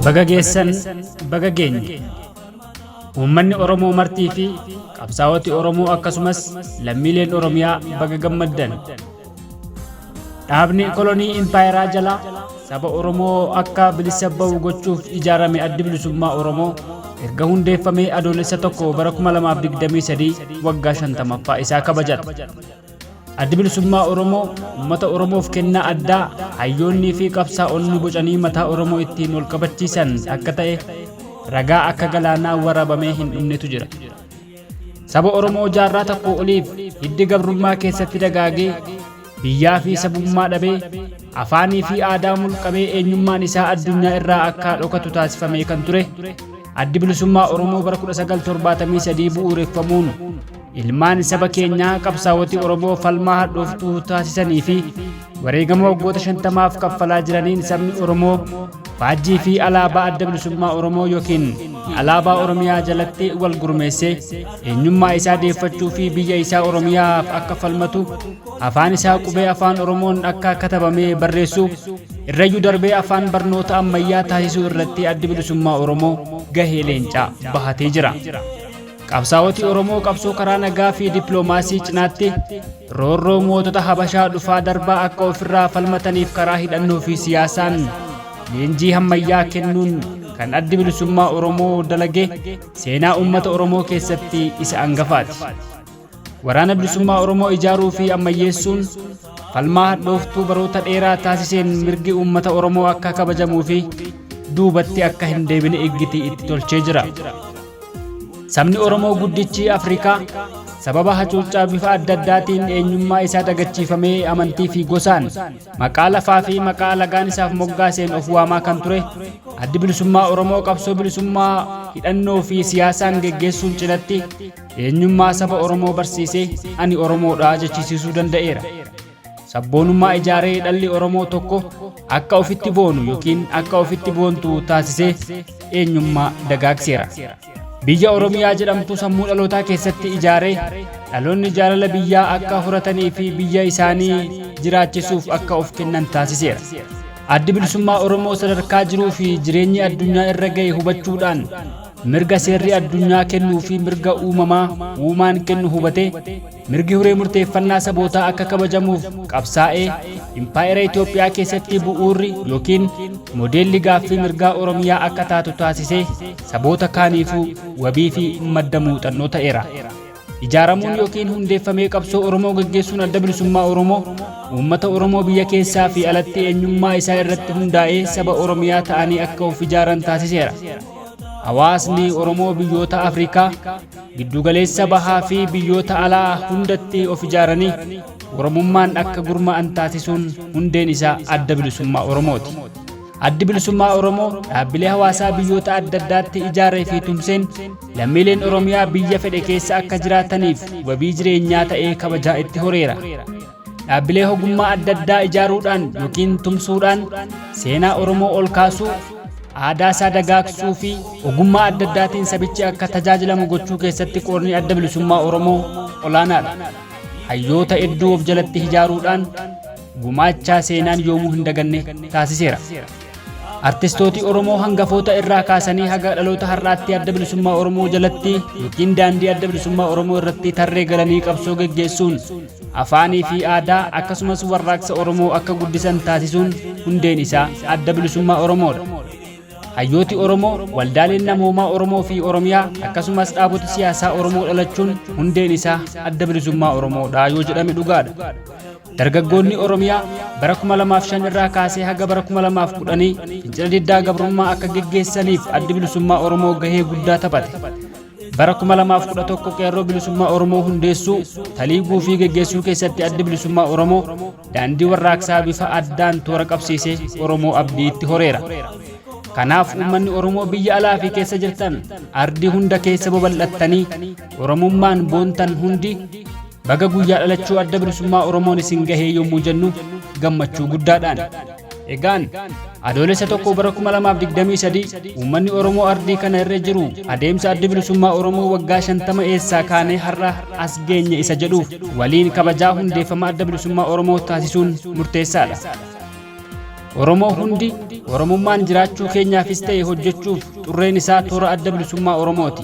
Bagageessan bagageenye uummanni Oromoo martii fi qabsaa'oti Oromoo akkasumas lammiileen Oromiyaa baga gammaddan. Dhaabni kolonii impaayeraa jalaa saba Oromoo akka bilisa ba'u gochuuf ijaarame addi bilisummaa Oromoo erga hundeeffamee adoolessa 1 bara 2023 waggaa 50ffaa isaa kabajata. Addi bilisummaa Oromoo uummata Oromoof kennaa addaa hayyoonnii fi qabsaa'onni bocanii mataa Oromoo ittiin ol qabachiisan akka ta'e ragaa akka galaanaa waraabamee hin dhumnetu jira. Saba Oromoo jaarraa tokko oliif hiddi gabrummaa keessatti dagaagee biyyaa fi sabummaa dhabee afaanii fi aadaa mulqamee eenyummaan isaa addunyaa irraa akka dhokatu taasifamee kan ture addi bilisummaa Oromoo bara 1973 bu'uureffamuun ilmaan saba keenyaa qabsaa'oti Oromoo falmaa hadhooftuu taasisanii fi wareegama waggoota 50f kaffalaa jiraniin sabni Oromoo faajjii fi alaabaa adda bilisummaa Oromoo yookiin alaabaa Oromiyaa jalatti wal gurmeessee eenyummaa isaa deeffachuu fi biyya isaa Oromiyaaf akka falmatu afaan isaa qubee afaan Oromoon akka katabamee barreessu irrayyuu darbee afaan barnoota ammayyaa taasisuu irratti addi bilisummaa Oromoo gahee leencaa bahatee jira. Qabsaa'oti Oromoo qabsoo karaa nagaa fi dippiloomaasii cinaatti roorroo mootota Habashaa dhufaa darbaa akka ofirraa falmataniif karaa hidhannoo fi siyaasaan leenjii ammayyaa kennuun kan addi bilisummaa Oromoo dalage seenaa uummata Oromoo keessatti isa hangafaati. Waraana bilisummaa Oromoo ijaaruu fi ammayyeessuun falmaa hadhooftuu baroota dheeraa taasiseen mirgi uummata Oromoo akka kabajamuu fi duubatti akka hin deebine eeggitii itti tolchee jira. Sabni Oromoo guddichi Afrikaa sababa hacuuccaa bifa adda addaatiin eenyummaa isaa dagachiifamee amantii fi gosaan maqaa lafaa fi maqaa lagaan isaaf moggaaseen of waamaa kan ture addi bilisummaa Oromoo qabsoo bilisummaa hidhannoo fi siyaasaan geggeessuun cinatti eenyummaa saba Oromoo barsiisee ani Oromoodha jechisiisuu danda'eera. Sabboonummaa ijaaree dhalli Oromoo tokko akka ofitti boonu yookiin akka ofitti boontu taasisee eenyummaa dagaagseera. Biyya Oromiyaa jedhamtu sammuu dhalootaa keessatti ijaaree dhaloonni jaalala biyyaa akka horatanii fi biyya isaanii jiraachisuuf akka of kennan taasiseera. Addi bilisummaa Oromoo sadarkaa jiruu fi jireenyi addunyaa irra ga'e hubachuudhaan mirga seerri addunyaa kennuu fi mirga uumaan kennu hubatee mirgi hiree murteeffannaa sabootaa akka kabajamuuf qabsaa'ee impaayera Itoophiyaa keessatti bu'uurri yookiin modeelli gaaffii mirgaa Oromiyaa akka taatu taasisee saboota kaaniifuu wabii fi madda muuxannoo ta'eera. Ijaaramuun yookiin hundeeffamee qabsoo Oromoo gaggeessuun adda bilisummaa Oromoo uummata Oromoo biyya keessaa fi alatti eenyummaa isaa irratti hundaa'ee saba Oromiyaa ta'anii akka of ijaaran taasiseera. Hawaasni Oromoo biyyoota Afrikaa giddugaleessa bahaa fi biyyoota alaa hundatti of ijaaranii Oromummaan akka gurmaa'an taasisuun hundeen isaa adda bilisummaa Oromooti. Addi bilisummaa Oromoo dhaabbilee hawaasaa biyyoota adda addaatti ijaaree fi tumseen lammiileen Oromiyaa biyya fedhe keessa akka jiraataniif wabii jireenyaa ta'ee kabajaa itti horeera. Dhaabbilee ogummaa adda addaa ijaaruudhaan yookiin tumsuudhaan seenaa Oromoo ol kaasuu aadaa isaa dagaagsuu fi ogummaa adda addaatiin sabichi akka tajaajilamu gochuu keessatti qoodni adda bilisummaa Oromoo olaanaadha. Hayyoota hedduu of jalatti ijaaruudhaan gumaachaa seenaan yoomuu hin daganne taasiseera. Artistooti Oromoo hangafoota irraa kaasanii haga dhaloota har'aatti adda bilisummaa Oromoo jalatti yookiin daandii adda bilisummaa Oromoo irratti tarree galanii qabsoo gaggeessuun afaanii fi aadaa akkasumas warraaqsa Oromoo akka guddisan taasisuun hundeen isaa adda bilisummaa Oromoodha. Hayyooti Oromoo waldaaleen namoomaa Oromoo fi Oromiyaa akkasumas dhaabota siyaasaa Oromoo dhalachuun hundeen isaa adda bilisummaa Oromoodha yoo jedhame dhugaadha. Dargaggoonni Oromiyaa bara 2005 irraa kaasee haga bara 2010 fincila diddaa gabrummaa akka gaggeessaniif addi bilisummaa Oromoo gahee guddaa taphate. Bara 2011 qeerroo bilisummaa Oromoo hundeessuu taliiguu fi gaggeessuu keessatti addi bilisummaa Oromoo daandii warraaqsaa bifa addaan toora qabsiisee Oromoo abdiitti horeera. Kanaaf uummanni Oromoo biyya alaa fi keessa jirtan ardii hunda keessa babal'attanii Oromummaan boontan hundi baga guyyaa dhalachuu adda bilisummaa Oromoon isin gahee yommuu jennu gammachuu guddaadhaan. Egaan adoolessa 1 bara 2023 uummanni Oromoo ardii kana irra jiru adeemsa adda bilisummaa Oromoo waggaa 50 eessaa kaanee har'a as geenye isa jedhuuf waliin kabajaa hundeeffama adda bilisummaa Oromoo taasisuun murteessaadha. Oromoo hundi Oromummaan jiraachuu keenyaafis ta'e hojjechuuf xurreen isaa toora adda bilisummaa Oromooti.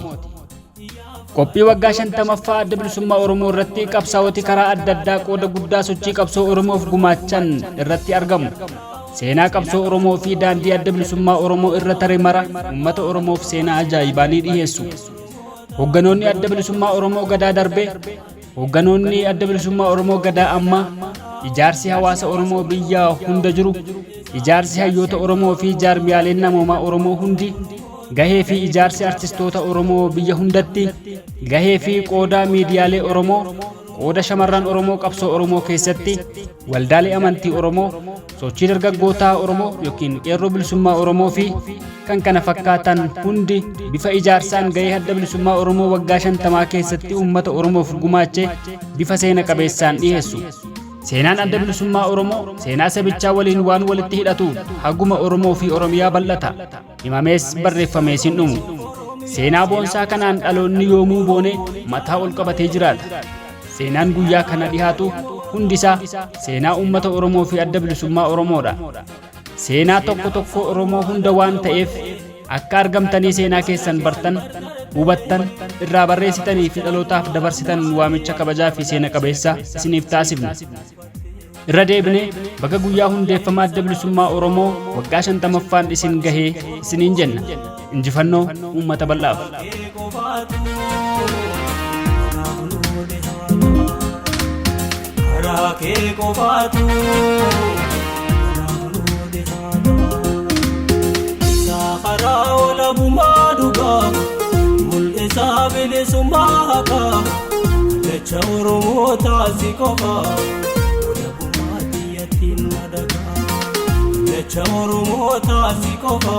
Qophii waggaa 50ffaa adda bilisummaa Oromoo irratti qabsaa'oti karaa adda addaa qooda guddaa sochii qabsoo Oromoof gumaachan irratti argamu. Seenaa qabsoo Oromoo fi daandii adda bilisummaa Oromoo irra tare mara uummata Oromoof seenaa ajaa'ibaa ni dhiyeessu. Hoogganoonni adda bilisummaa Oromoo gadaa darbee, hoogganoonni adda bilisummaa Oromoo gadaa ammaa, ijaarsi hawaasa Oromoo biyya hunda jiru, ijaarsi hayyoota Oromoo fi jaarmiyaaleen namoomaa Oromoo hundi, gahee fi ijaarsi artistoota Oromoo biyya hundatti, gahee fi qooda miidiyaalee Oromoo, qooda shamarran Oromoo qabsoo Oromoo keessatti, waldaalee amantii Oromoo, sochii dargaggootaa Oromoo yookiin qeerroo bilisummaa Oromoo fi kan kana fakkaatan hundi bifa ijaarsaan gahee adda bilisummaa Oromoo waggaa 50 keessatti uummata Oromoof gumaache bifa seena qabeessaan dhiyeessu. Seenaan adda bilisummaa Oromoo seenaa sabichaa waliin waan walitti hidhatu haguma Oromoo fi Oromiyaa bal'ata. Himamees barreeffamees hin dhumu. Seenaa boonsaa kanaan dhaloonni yoomuu boone mataa ol qabatee jiraata. Seenaan guyyaa kana dhihaatu hundisaa seenaa uummata Oromoo fi adda bilisummaa Oromoodha. Seenaa tokko tokko Oromoo hunda waan ta'eef akka argamtanii seenaa keessan bartan, hubattan, irraa barreessitanii fi dhalootaaf dabarsitan waamicha kabajaa fi seena qabeessa isiniif taasifna. Irra deebinee bakka guyyaa hundeeffama adda bilisummaa Oromoo waggaa 50ffaan isin gahee isiniin jenna. Injifannoo uummata bal'aaf. Sabile sumaka lecha Oromoo taasi kofa ola bumati yatin nadaga lecha Oromoo taasi kofa